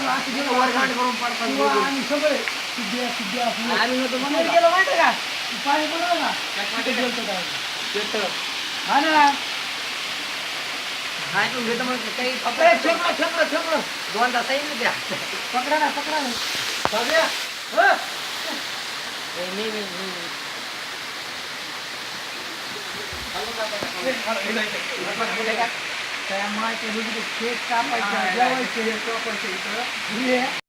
वर्गांड करून पडतात किंवा आम्ही सगळे सिद्धी असले आम्ही नव्हतो तिथे म्हणून गेलो माहिती का पाणी पडलं ना तिथे गेलतो काय हा ना काय तू घेतो मग काही ठेवलं दोनदा सांगितलं द्या पकडा ना सगळ्या मी काय माहिती शेत कापायचं जेवायचं